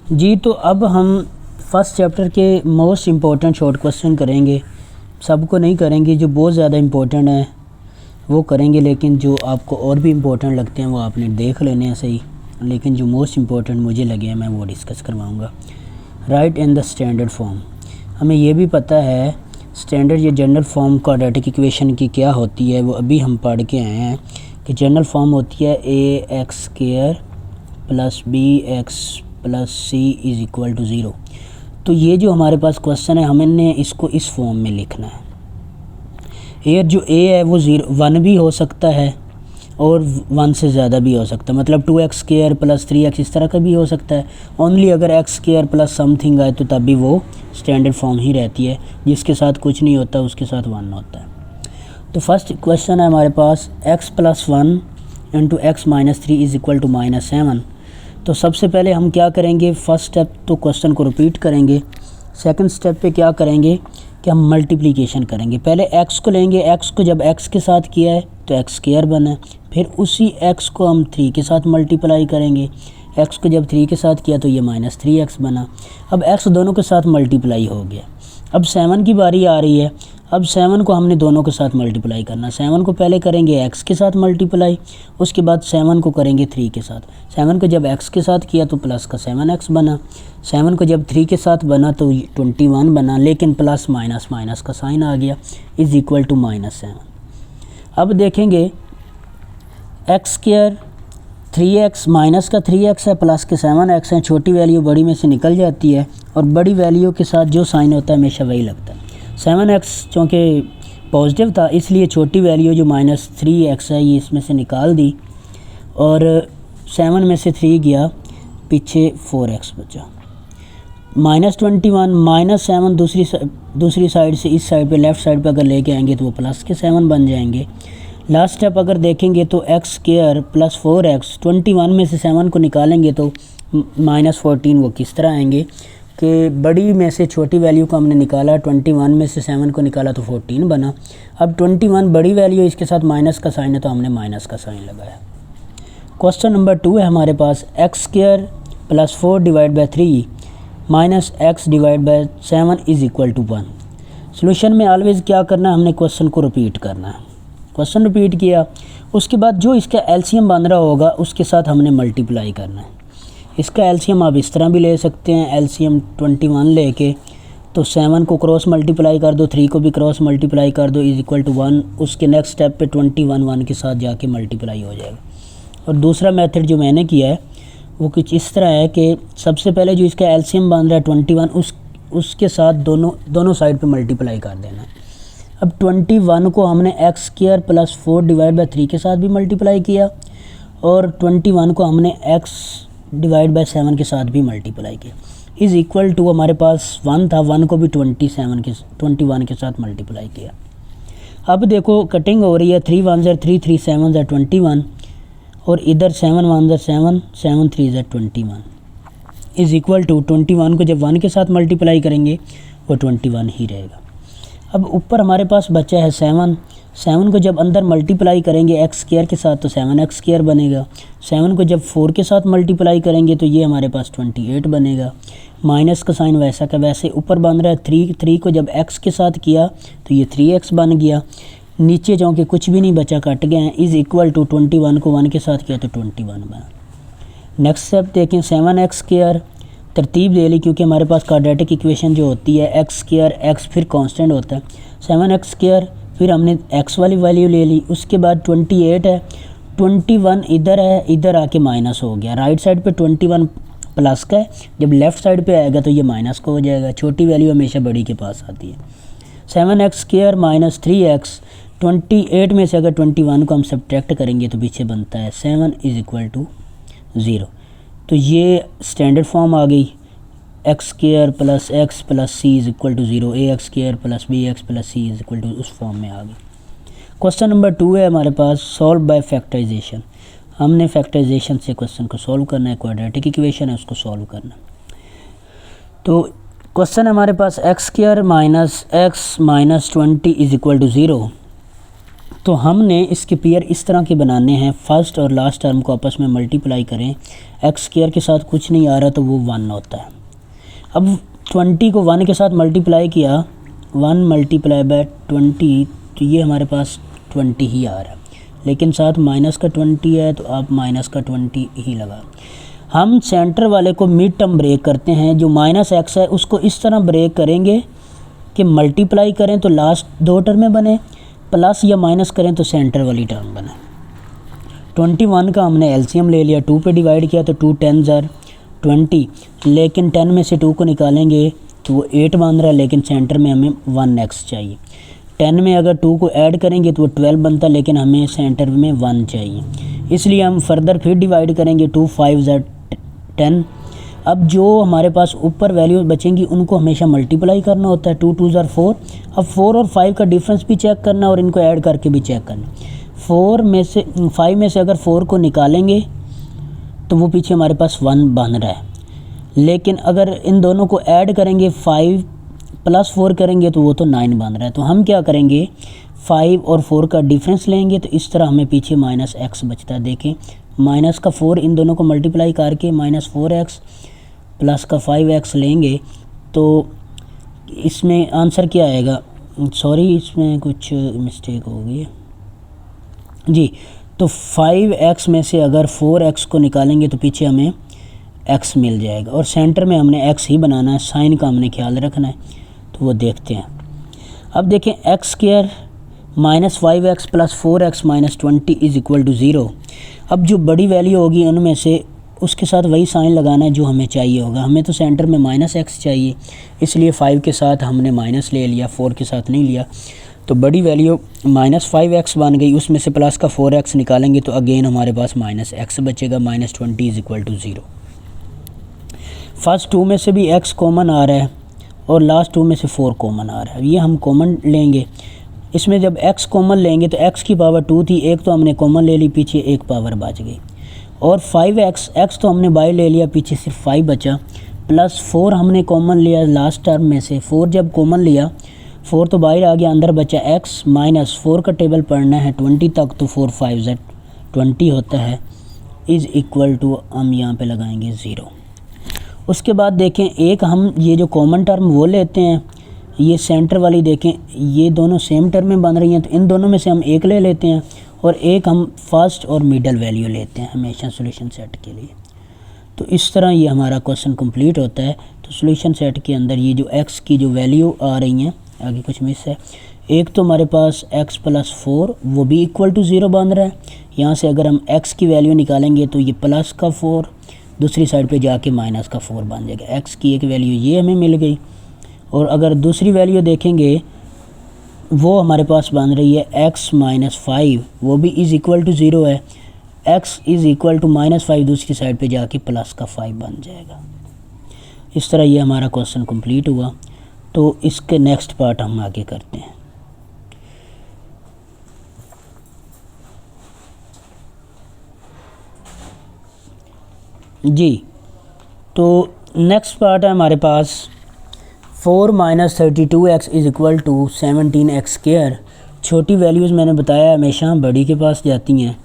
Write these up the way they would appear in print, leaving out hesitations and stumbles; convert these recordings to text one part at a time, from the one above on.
जी तो अब हम फर्स्ट चैप्टर के मोस्ट इम्पोर्टेंट शॉर्ट क्वेश्चन करेंगे। सबको नहीं करेंगे, जो बहुत ज़्यादा इम्पोर्टेंट है वो करेंगे, लेकिन जो आपको और भी इम्पोर्टेंट लगते हैं वो आपने देख लेने हैं सही, लेकिन जो मोस्ट इम्पोर्टेंट मुझे लगे हैं मैं वो डिस्कस करवाऊँगा। Right in the standard form, हमें ये भी पता है स्टैंडर्ड या जनरल फॉर्म क्वाड्रेटिक इक्वेशन की क्या होती है, वो अभी हम पढ़ के आए हैं कि जनरल फॉर्म होती है ax² plus bx plus c is equal to 0। तो ये जो हमारे पास क्वेश्चन है हमने इसको इस फॉर्म में लिखना है। एयर जो a है वो 1 भी हो सकता है और 1 से ज़्यादा भी हो सकता है, मतलब 2x² प्लस 3x इस तरह का भी हो सकता है। ओनली अगर x² प्लस समथिंग आए तो तब भी वो स्टैंडर्ड फॉर्म ही रहती है, जिसके साथ कुछ नहीं होता उसके साथ 1 होता है। तो फर्स्ट क्वेश्चन है हमारे पास x plus 1 into x minus 3 is equal to -7। तो सबसे पहले हम क्या करेंगे, फर्स्ट स्टेप तो क्वेश्चन को रिपीट करेंगे। सेकंड स्टेप पे क्या करेंगे कि हम मल्टीप्लिकेशन करेंगे। पहले x को लेंगे, x को जब x के साथ किया है तो x² बना है, फिर उसी x को हम 3 के साथ मल्टीप्लाई करेंगे। x को जब 3 के साथ किया तो ये -3x बना। अब x दोनों के साथ मल्टीप्लाई हो गया। अब 7 की बारी आ रही है। अब 7 को हमने दोनों के साथ मल्टीप्लाई करना। 7 को पहले करेंगे x के साथ मल्टीप्लाई, उसके बाद 7 को करेंगे 3 के साथ। 7 को जब x के साथ किया तो प्लस का 7x बना। 7 को जब 3 के साथ बना तो 21 बना, लेकिन प्लस माइनस माइनस का साइन आ गया, इज़ इक्वल टू -7। अब देखेंगे x² 3x माइनस का 3x है, प्लस के 7x है। छोटी वैल्यू बड़ी में से निकल जाती है और बड़ी वैल्यू के साथ जो साइन होता है हमेशा वही लगता है। 7x चूँकि पॉजिटिव था इसलिए छोटी वैल्यू जो -3x है ये इसमें से निकाल दी और 7 में से 3 गया, पीछे 4x बचा। -21 -7 दूसरी साइड से इस साइड पे लेफ़्ट साइड पे अगर लेके आएंगे तो वो प्लस के 7 बन जाएंगे। लास्ट स्टेप अगर देखेंगे तो x² प्लस 4x 21 में से 7 को निकालेंगे तो -14 वो किस तरह आएंगे कि बड़ी में से छोटी वैल्यू को हमने निकाला, 21 में से 7 को निकाला तो 14 बना। अब 21 बड़ी वैल्यू, इसके साथ माइनस का साइन है तो हमने माइनस का साइन लगाया। क्वेश्चन नंबर 2 है हमारे पास x² plus 4 divide by 3 minus x divide by 7 is equal to 1। Solution में ऑलवेज़ क्या करना है, हमने क्वेश्चन को रिपीट करना है। क्वेश्चन रिपीट किया, उसके बाद जो इसका एलसीएम बन रहा होगा उसके साथ हमने मल्टीप्लाई करना है। इसका एलसीएम आप इस तरह भी ले सकते हैं, एलसीएम 21 लेके तो 7 को क्रॉस मल्टीप्लाई कर दो, 3 को भी क्रॉस मल्टीप्लाई कर दो, इज़ इक्वल टू 1। उसके नेक्स्ट स्टेप पे 21 1 के साथ जाके मल्टीप्लाई हो जाएगा। और दूसरा मेथड जो मैंने किया है वो कुछ इस तरह है कि सबसे पहले जो इसका एलसीएम बन रहा है 21 उसके साथ दोनों साइड पे मल्टीप्लाई कर देना है। अब 21 को हमने x² प्लस 4 डिवाइड बाई 3 के साथ भी मल्टीप्लाई किया और 21 को हमने x डिवाइड बाई 7 के साथ भी मल्टीप्लाई किया, इज़ इक्वल टू हमारे पास 1 था, 1 को भी 21 के साथ मल्टीप्लाई किया। अब देखो कटिंग हो रही है, 3 1 ज़र 3 3 7 ज़र 21 और इधर 7 1 ज़र 7 7 3 ज़र 21 इज़ इक्वल टू 21 को जब 1 के साथ मल्टीप्लाई करेंगे वो 21 ही रहेगा। अब ऊपर हमारे पास बचा है 7 को जब अंदर मल्टीप्लाई करेंगे x² के साथ तो 7x² बनेगा। 7 को जब 4 के साथ मल्टीप्लाई करेंगे तो ये हमारे पास 28 बनेगा। माइनस का साइन वैसा का वैसे ऊपर बन रहा है। 3 को जब x के साथ किया तो ये 3x बन गया। नीचे जाओ कि कुछ भी नहीं बचा, कट गए हैं, इज़ इक्वल टू 21 को 1 के साथ किया तो 21 बना। नेक्स्ट स्टेप देखें, 7x² तरतीब ले ली क्योंकि हमारे पास क्वाड्रेटिक इक्वेशन जो होती है x² x फिर कांस्टेंट होता है। 7x² फिर हमने x वाली वैल्यू ले ली, उसके बाद 28 है, 21 इधर है, इधर आके माइनस हो गया। राइट साइड पे 21 प्लस का है, जब लेफ़्ट साइड पे आएगा तो ये माइनस का हो जाएगा। छोटी वैल्यू हमेशा बड़ी के पास आती है। 7x² माइनस 3x 28 में से अगर 21 को हम सब्ट्रैक्ट करेंगे तो पीछे बनता है 7 इज़ इक्वल टू 0। तो ये स्टैंडर्ड फॉर्म आ गई, x² plus x plus c is equal to 0, ax² plus bx plus c is equal to उस फॉर्म में आ गई। क्वेश्चन नंबर 2 है हमारे पास, सॉल्व बाय फैक्टराइजेशन। हमने फैक्टराइजेशन से क्वेश्चन को सॉल्व करना है, क्वाड्रेटिक इक्वेशन है उसको सॉल्व करना। तो क्वेश्चन हमारे पास x² minus x minus 20 is equal to 0। तो हमने इसके पेयर इस तरह के बनाने हैं, फर्स्ट और लास्ट टर्म को आपस में मल्टीप्लाई करें, एक्स स्क्वायर के साथ कुछ नहीं आ रहा तो वो 1 होता है। अब 20 को 1 के साथ मल्टीप्लाई किया, 1 मल्टीप्लाई बाय 20, तो ये हमारे पास 20 ही आ रहा है, लेकिन साथ माइनस का 20 है तो आप माइनस का 20 ही लगा। हम सेंटर वाले को मिड टर्म ब्रेक करते हैं, जो माइनस एक्स है उसको इस तरह ब्रेक करेंगे कि मल्टीप्लाई करें तो लास्ट 2 टर्में बने, प्लस या माइनस करें तो सेंटर वाली टर्म बने। 21 का हमने एलसीएम ले लिया, 2 पे डिवाइड किया तो 2 10s are 20, लेकिन 10 में से 2 को निकालेंगे तो वो 8 बन रहा है, लेकिन सेंटर में हमें 1x चाहिए। 10 में अगर 2 को ऐड करेंगे तो वो 12 बनता, लेकिन हमें सेंटर में 1 चाहिए, इसलिए हम फर्दर फिर डिवाइड करेंगे, 2 5s are 10। अब जो हमारे पास ऊपर वैल्यू बचेंगी उनको हमेशा मल्टीप्लाई करना होता है, 2 2s are 4। अब 4 और 5 का डिफरेंस भी चेक करना और इनको ऐड करके भी चेक करना। 5 में से अगर 4 को निकालेंगे तो वो पीछे हमारे पास 1 बन रहा है, लेकिन अगर इन दोनों को ऐड करेंगे 5 + 4 करेंगे तो वो तो 9 बन रहा है। तो हम क्या करेंगे, 5 और 4 का डिफरेंस लेंगे, तो इस तरह हमें पीछे -x बचता है। देखें, माइनस का 4 इन दोनों को मल्टीप्लाई करके -4x प्लस का 5x लेंगे तो इसमें आंसर क्या आएगा, सॉरी इसमें कुछ मिस्टेक हो गई है जी। तो 5x में से अगर 4x को निकालेंगे तो पीछे हमें x मिल जाएगा, और सेंटर में हमने x ही बनाना है, साइन का हमने ख्याल रखना है। तो वो देखते हैं। अब देखें, x² -5x + 4x - 20 = 0। अब जो बड़ी वैल्यू होगी उनमें से उसके साथ वही साइन लगाना है जो हमें चाहिए होगा। हमें तो सेंटर में -x चाहिए, इसलिए 5 के साथ हमने माइनस ले लिया, 4 के साथ नहीं लिया। तो बड़ी वैल्यू -5x बन गई, उसमें से प्लस का 4x निकालेंगे तो अगेन हमारे पास -x बचेगा, -20 = 0। फर्स्ट 2 में से भी x कॉमन आ रहा है और लास्ट 2 में से 4 कॉमन आ रहा है, ये हम कॉमन लेंगे। इसमें जब x कॉमन लेंगे तो x की पावर 2 थी, एक तो हमने कॉमन ले ली, पीछे एक पावर बच गई। और 5x तो हमने बाहर ले लिया, पीछे सिर्फ 5 बचा, प्लस 4 हमने कॉमन लिया लास्ट टर्म में से। 4 जब कॉमन लिया, 4 तो बाहर आ गया, अंदर बचा x, -4 का टेबल पढ़ना है 20 तक, तो 4 5s are 20 होता है, = हम यहाँ पे लगाएंगे 0। उसके बाद देखें, एक हम ये जो कॉमन टर्म वो लेते हैं, ये सेंटर वाली देखें, ये दोनों सेम टर्म में बन रही हैं, तो इन दोनों में से हम एक ले लेते हैं और एक हम फर्स्ट और मिडल वैल्यू लेते हैं हमेशा सॉल्यूशन सेट के लिए। तो इस तरह ये हमारा क्वेश्चन कंप्लीट होता है। तो सॉल्यूशन सेट के अंदर ये जो x की जो वैल्यू आ रही हैं, आगे कुछ मिस है, एक तो हमारे पास x + 4 वो भी = 0 बन रहा है। यहाँ से अगर हम x की वैल्यू निकालेंगे तो ये प्लस का 4 दूसरी साइड पे जाके माइनस का 4 बन जाएगा। x की एक वैल्यू ये हमें मिल गई, और अगर दूसरी वैल्यू देखेंगे वो हमारे पास बन रही है x - 5, वो भी = 0 है। x = -5 दूसरी साइड पे जाके प्लस का 5 बन जाएगा। इस तरह ये हमारा क्वेश्चन कंप्लीट हुआ। तो इसके नेक्स्ट पार्ट हम आगे करते हैं। जी, तो नेक्स्ट पार्ट है हमारे पास 4 - 32x = 17x²। छोटी वैल्यूज़ मैंने बताया हमेशा बड़ी के पास जाती हैं,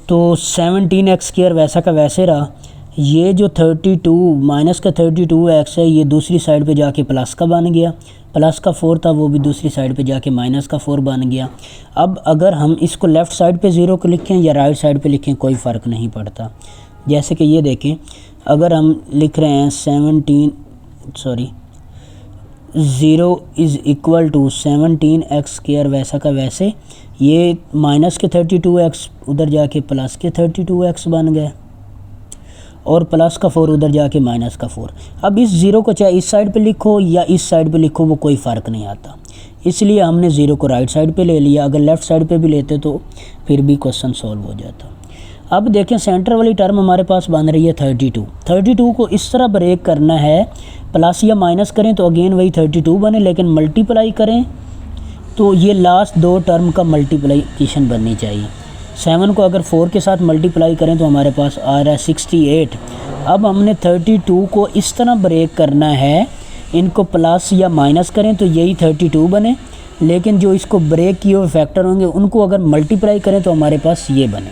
तो 17x² वैसा का वैसे रहा। ये जो 32 - का 32x है, ये दूसरी साइड पे जाके प्लस का बन गया, प्लस का 4 था वो भी दूसरी साइड पे जाके माइनस का 4 बन गया। अब अगर हम इसको लेफ़्ट साइड पे 0 को लिखें या राइट साइड पे लिखें कोई फ़र्क नहीं पड़ता। जैसे कि ये देखें, अगर हम लिख रहे हैं 0 = 17x² वैसा का वैसे, ये माइनस के 32x उधर जाके प्लस के 32x बन गए, और प्लस का 4 उधर जाके माइनस का 4। अब इस 0 को चाहे इस साइड पे लिखो या इस साइड पे लिखो, वो कोई फ़र्क नहीं आता, इसलिए हमने 0 को राइट साइड पे ले लिया। अगर लेफ़्ट साइड पे भी लेते तो फिर भी क्वेश्चन सॉल्व हो जाता। अब देखें, सेंटर वाली टर्म हमारे पास बन रही है 32 को इस तरह ब्रेक करना है, प्लस या माइनस करें तो अगेन वही 32 बने, लेकिन मल्टीप्लाई करें तो ये लास्ट 2 टर्म का मल्टीप्लिकेशन बननी चाहिए। 7 को अगर 4 के साथ मल्टीप्लाई करें तो हमारे पास आ रहा है 68। अब हमने 32 को इस तरह ब्रेक करना है, इनको प्लस या माइनस करें तो यही 32 बने, लेकिन जो इसको ब्रेक किए हुए फैक्टर होंगे उनको अगर मल्टीप्लाई करें तो हमारे पास ये बने।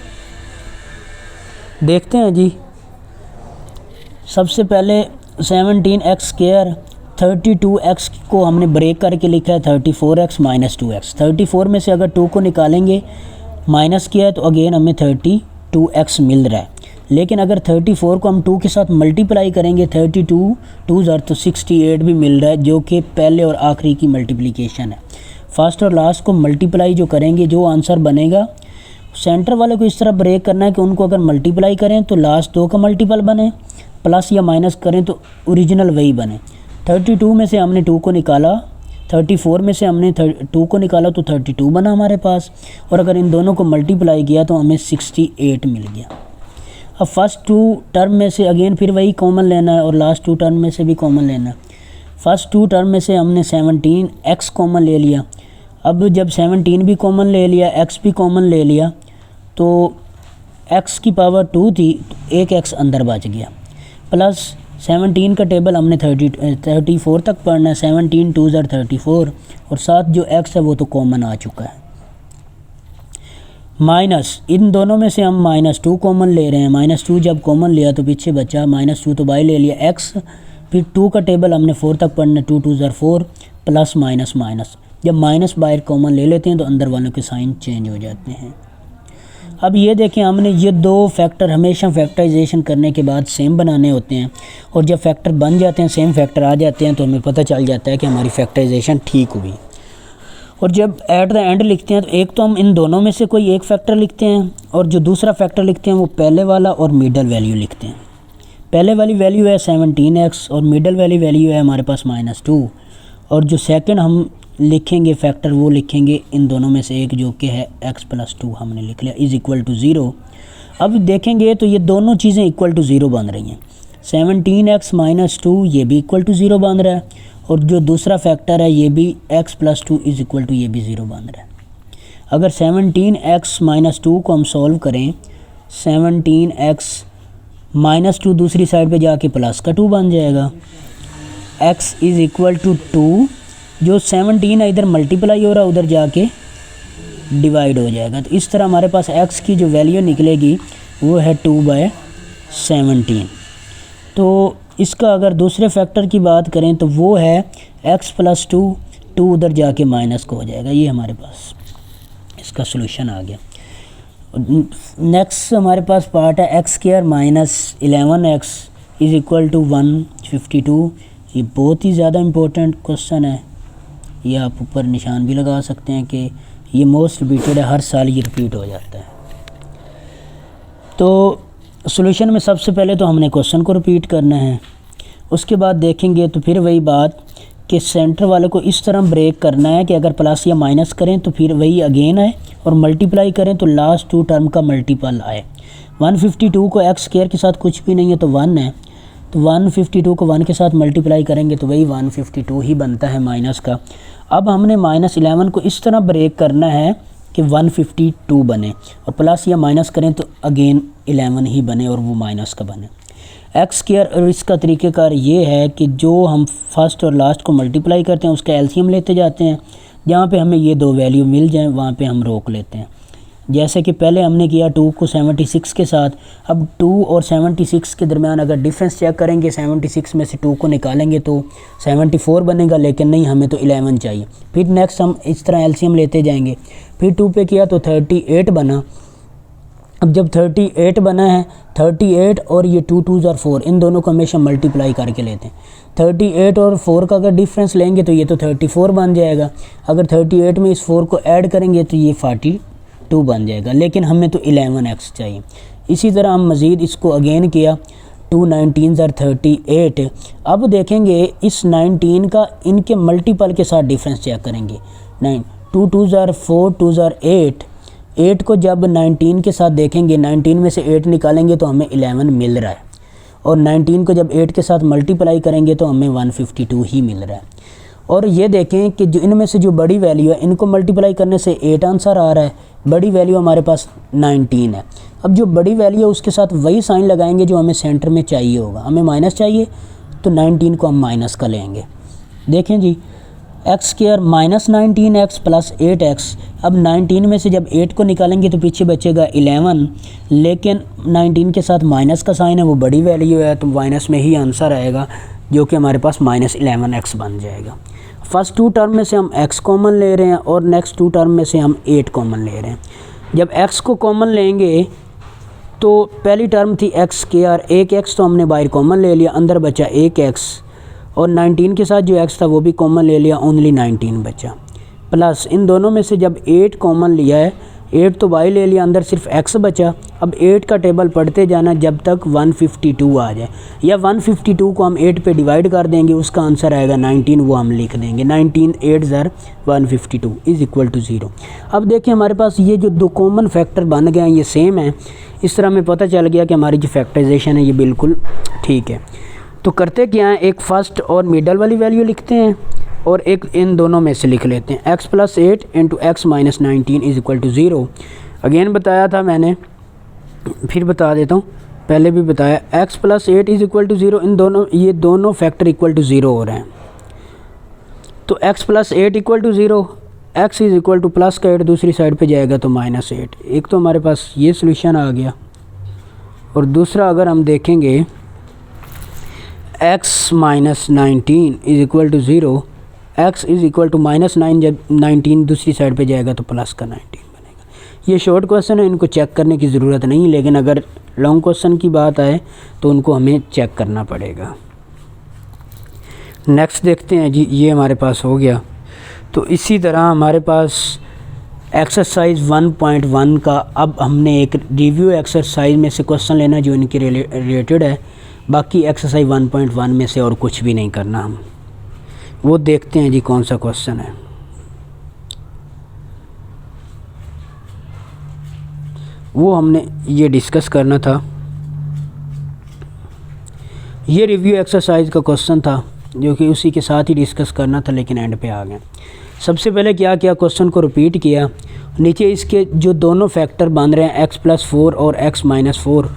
देखते हैं जी। सबसे पहले 17x² 32x को हमने ब्रेक करके लिखा है 34x माइनस 2x। 34 में से अगर 2 को निकालेंगे माइनस किया है तो अगेन हमें 32x मिल रहा है। लेकिन अगर 34 को हम 2 के साथ मल्टीप्लाई करेंगे 32 2 तो 68 भी मिल रहा है, जो कि पहले और आखिरी की मल्टीप्लिकेशन है। फर्स्ट और लास्ट को मल्टीप्लाई जो करेंगे जो आंसर बनेगा, सेंटर वाले को इस तरह ब्रेक करना है कि उनको अगर मल्टीप्लाई करें तो लास्ट 2 का मल्टीपल बने, प्लस या माइनस करें तो ओरिजिनल वही बने। 32 में से हमने 2 को निकाला, 34 में से हमने 2 को निकाला तो 32 बना हमारे पास, और अगर इन दोनों को मल्टीप्लाई किया तो हमें 68 मिल गया। अब फर्स्ट 2 टर्म में से अगेन फिर वही कॉमन लेना है और लास्ट 2 टर्म में से भी कॉमन लेना है। फर्स्ट 2 टर्म में से हमने 17x कॉमन ले लिया। अब जब 17 भी कॉमन ले लिया, x भी कॉमन ले लिया, तो x की पावर 2 थी तो एक x अंदर बच गया। प्लस 17 का टेबल हमने 34 तक पढ़ना है, 17 2 34, और साथ जो x है वो तो कॉमन आ चुका है। माइनस, इन दोनों में से हम -2 कॉमन ले रहे हैं। -2 जब कॉमन लिया तो पीछे बचा -2 तो बाई ले लिया x, फिर 2 का टेबल हमने 4 तक पढ़ना, 2 2 4, प्लस माइनस माइनस। जब माइनस बाहर कॉमन ले लेते हैं तो अंदर वालों के साइन चेंज हो जाते हैं। अब ये देखें, हमने ये 2 फैक्टर हमेशा फैक्टराइजेशन करने के बाद सेम बनाने होते हैं, और जब फैक्टर बन जाते हैं, सेम फैक्टर आ जाते हैं, तो हमें पता चल जाता है कि हमारी फैक्टराइजेशन ठीक हुई। और जब एट द एंड लिखते हैं तो एक तो हम इन दोनों में से कोई एक फैक्टर लिखते हैं, और जो दूसरा फैक्टर लिखते हैं वो पहले वाला और मिडल वैल्यू लिखते हैं। पहले वाली वैल्यू है 17x और मिडल वाली वैल्यू है हमारे पास -2, और जो सेकंड हम लिखेंगे फैक्टर वो लिखेंगे इन दोनों में से एक, जो कि है x + 2 हमने लिख लिया इज़ इक्वल टू 0। अब देखेंगे तो ये दोनों चीज़ें इक्वल टू 0 बन रही हैं। 17x - 2 ये भी इक्वल टू 0 बन रहा है, और जो दूसरा फैक्टर है ये भी x + 2 इज़ इक्वल टू ये भी 0 बन रहा है। अगर 17x - 2 को हम सॉल्व करें, 17x - 2 दूसरी साइड पे जाके प्लस का 2 बन जाएगा। x इज़ इक्वल टू 2, जो 17 है इधर मल्टीप्लाई हो रहा है, उधर जाके डिवाइड हो जाएगा। तो इस तरह हमारे पास x की जो वैल्यू निकलेगी वो है 2/17। तो इसका अगर दूसरे फैक्टर की बात करें तो वो है x + 2, 2 उधर जाके माइनस को हो जाएगा। ये हमारे पास इसका सॉल्यूशन आ गया। नेक्स्ट हमारे पास पार्ट है x² - 11x is equal to 152। ये बहुत ही ज़्यादा इम्पोर्टेंट क्वेश्चन है, ये आप ऊपर निशान भी लगा सकते हैं कि ये मोस्ट रिपीटेड है, हर साल ये रिपीट हो जाता है। तो सॉल्यूशन में सबसे पहले तो हमने क्वेश्चन को रिपीट करना है, उसके बाद देखेंगे तो फिर वही बात कि सेंटर वाले को इस तरह ब्रेक करना है कि अगर प्लस या माइनस करें तो फिर वही अगेन आए, और मल्टीप्लाई करें तो लास्ट 2 टर्म का मल्टीपल आए। 152 को x² के साथ कुछ भी नहीं है तो 1 है, तो 152 को 1 के साथ मल्टीप्लाई करेंगे तो वही 152 ही बनता है माइनस का। अब हमने -11 को इस तरह ब्रेक करना है कि 152 बने, और प्लस या माइनस करें तो अगेन 11 ही बने और वो माइनस का बने। x², और इसका तरीक़ेकार ये है कि जो हम फर्स्ट और लास्ट को मल्टीप्लाई करते हैं उसका एलसीएम लेते जाते हैं, जहाँ पे हमें ये 2 वैल्यू मिल जाएं वहाँ पे हम रोक लेते हैं। जैसे कि पहले हमने किया 2 को 76 के साथ, अब 2 और 76 के दरमियान अगर डिफरेंस चेक करेंगे, 76 में से 2 को निकालेंगे तो 74 बनेगा, लेकिन नहीं, हमें तो 11 चाहिए। फिर नेक्स्ट हम इस तरह एलसीएम लेते जाएंगे, फिर 2 पे किया तो 38 बना। अब जब 38 बना है, 38 और ये 2 2 4, इन दोनों को हमेशा मल्टीप्लाई करके लेते हैं। 38 और 4 का अगर डिफरेंस लेंगे तो ये तो 34 बन जाएगा। अगर 38 में इस 4 को ऐड करेंगे तो ये 42 बन जाएगा, लेकिन हमें तो 11x चाहिए। इसी तरह हम मज़ीद इसको अगेन किया, 2 19 38। अब देखेंगे इस 19 का इनके मल्टीपल के साथ डिफरेंस चेक करेंगे। 2 2 4, 2 8, 8 को जब 19 के साथ देखेंगे, 19 में से 8 निकालेंगे तो हमें 11 मिल रहा है, और 19 को जब 8 के साथ मल्टीप्लाई करेंगे तो हमें 152 ही मिल रहा है। और ये देखें कि जो इनमें से जो बड़ी वैल्यू है, इनको मल्टीप्लाई करने से 8 आंसर आ रहा है, बड़ी वैल्यू हमारे पास 19 है। अब जो बड़ी वैल्यू है उसके साथ वही साइन लगाएंगे जो हमें सेंटर में चाहिए होगा। हमें माइनस चाहिए तो 19 को हम माइनस का लेंगे। देखें जी, x square minus 19x plus 8x। अब 19 में से जब 8 को निकालेंगे तो पीछे बचेगा 11, लेकिन 19 के साथ माइनस का साइन है, वो बड़ी वैल्यू है तो माइनस में ही आंसर आएगा, जो कि हमारे पास माइनस 11x बन जाएगा। फर्स्ट टू टर्म में से हम x कॉमन ले रहे हैं और नेक्स्ट टू टर्म में से हम 8 कॉमन ले रहे हैं। जब x को कॉमन लेंगे तो पहली टर्म थी एक्स स्क्वायर, एक x तो हमने बाहर कॉमन ले लिया, अंदर बचा एक x, और 19 के साथ जो x था वो भी कॉमन ले लिया, ओनली 19 बचा। प्लस इन दोनों में से जब 8 कॉमन लिया है, 8 तो बाहर ले लिया, अंदर सिर्फ x बचा। अब 8 का टेबल पढ़ते जाना जब तक 152 आ जाए, या 152 को हम 8 पे डिवाइड कर देंगे, उसका आंसर आएगा 19, वो हम लिख देंगे 19 8 ज़र 152 इज़ इक्वल टू 0। अब देखिए हमारे पास ये जो दो कॉमन फैक्टर बन गए हैं ये सेम है, इस तरह हमें पता चल गया कि हमारी जो फैक्टराइजेशन है ये बिल्कुल ठीक है। तो करते क्या हैं, एक फ़र्स्ट और मिडल वाली वैल्यू लिखते हैं और एक इन दोनों में से लिख लेते हैं। x plus 8 into x minus 19 is equal to 0। Again बताया था मैंने, फिर बता देता हूँ, पहले भी बताया, x plus 8 is equal to 0। इन दोनों, ये दोनों फैक्टर इक्वल टू 0 हो रहे हैं, तो x plus 8 equal to 0, x is equal to plus का 8 दूसरी साइड पे जाएगा तो माइनस 8। एक तो हमारे पास ये सोल्यूशन आ गया, और दूसरा अगर हम देखेंगे x minus 19 is equal to 0, x is equal to minus 9, जब 19 दूसरी साइड पे जाएगा तो प्लस का 19 बनेगा। ये शॉर्ट क्वेश्चन है, इनको चेक करने की ज़रूरत नहीं, लेकिन अगर लॉन्ग क्वेश्चन की बात आए तो उनको हमें चेक करना पड़ेगा। नेक्स्ट देखते हैं जी, ये हमारे पास हो गया। तो इसी तरह हमारे पास एक्सरसाइज 1.1 का अब हमने एक रिव्यू एक्सरसाइज में से क्वेश्चन लेना जो इनके रिलेटेड है, बाकी एक्सरसाइज 1.1 में से और कुछ भी नहीं करना हम। वो देखते हैं जी कौन सा क्वेश्चन है। वो हमने ये डिस्कस करना था, ये रिव्यू एक्सरसाइज का क्वेश्चन था जो कि उसी के साथ ही डिस्कस करना था, लेकिन एंड पे आ गए। सबसे पहले क्या किया, क्वेश्चन को रिपीट किया, नीचे इसके जो दोनों फैक्टर बन रहे हैं x प्लस 4 और x माइनस 4,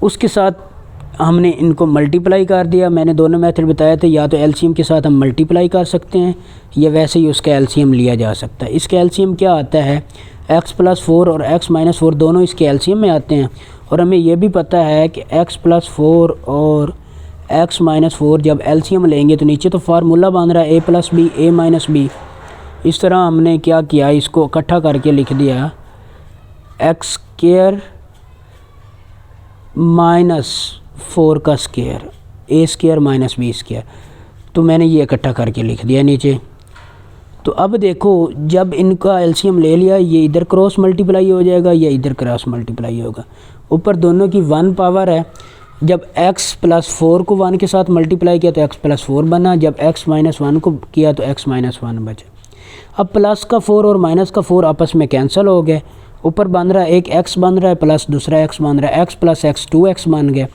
उसके साथ हमने इनको मल्टीप्लाई कर दिया। मैंने दोनों मेथड बताए थे, या तो एलसीएम के साथ हम मल्टीप्लाई कर सकते हैं या वैसे ही उसका एलसीएम लिया जा सकता है। इसका एलसीएम क्या आता है, x प्लस 4 और x माइनस 4 दोनों इसके एलसीएम में आते हैं, और हमें यह भी पता है कि x प्लस 4 और x माइनस 4 जब एलसीएम लेंगे तो नीचे तो फार्मूला बन रहा है a plus b a minus b. इस तरह हमने क्या किया, इसको इकट्ठा करके लिख दिया x स्क्वायर माइनस 4 का square a square minus b square. तो मैंने ये इकट्ठा करके लिख दिया नीचे। तो अब देखो, जब इनका एलसीएम ले लिया, ये इधर क्रॉस मल्टीप्लाई हो जाएगा या इधर क्रॉस मल्टीप्लाई होगा, ऊपर दोनों की 1 पावर है। जब x प्लस 4 को 1 के साथ मल्टीप्लाई किया तो x प्लस 4 बना, जब x माइनस 1 को किया तो x माइनस 1 बचा। अब प्लस का 4 और माइनस का 4 आपस में कैंसिल हो गए, ऊपर बन रहा है एक x बन रहा है प्लस दूसरा x बन रहा है, x प्लस x 2x बन गया।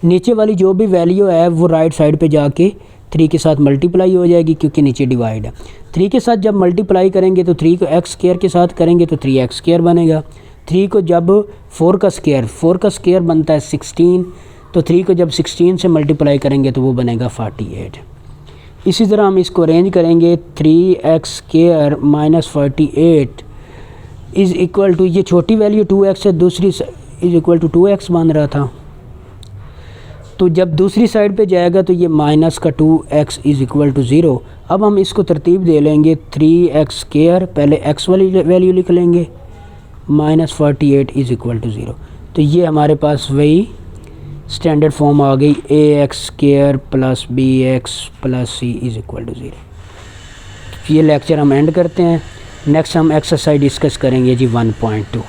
नीचे वाली जो भी वैल्यू है वो राइट साइड पे जाके 3 के साथ मल्टीप्लाई हो जाएगी, क्योंकि नीचे डिवाइड है। 3 के साथ जब मल्टीप्लाई करेंगे तो 3 को x स्क्वायर के साथ करेंगे तो 3x स्क्वायर बनेगा। 3 को जब 4 का स्क्वायर बनता है 16, तो 3 को जब 16 से मल्टीप्लाई करेंगे तो वो बनेगा 48। इसी तरह हम इसको अरेंज करेंगे, 3x square minus 48 is equal to, ये छोटी वैल्यू 2x है, दूसरी इज़ इक्वल टू 2x बन रहा था, तो जब दूसरी साइड पे जाएगा तो ये माइनस का 2x इज़ इक्वल टू 0। अब हम इसको तरतीब दे लेंगे, 3x स्क्वायर पहले x वाली वैल्यू लिख लेंगे, माइनस 48 इज़ इक्वल टू 0। तो ये हमारे पास वही स्टैंडर्ड फॉर्म आ गई, ax square plus bx plus c is equal to 0। ये लेक्चर हम एंड करते हैं। नेक्स्ट हम एक्सरसाइज डिस्कस करेंगे जी 1.2।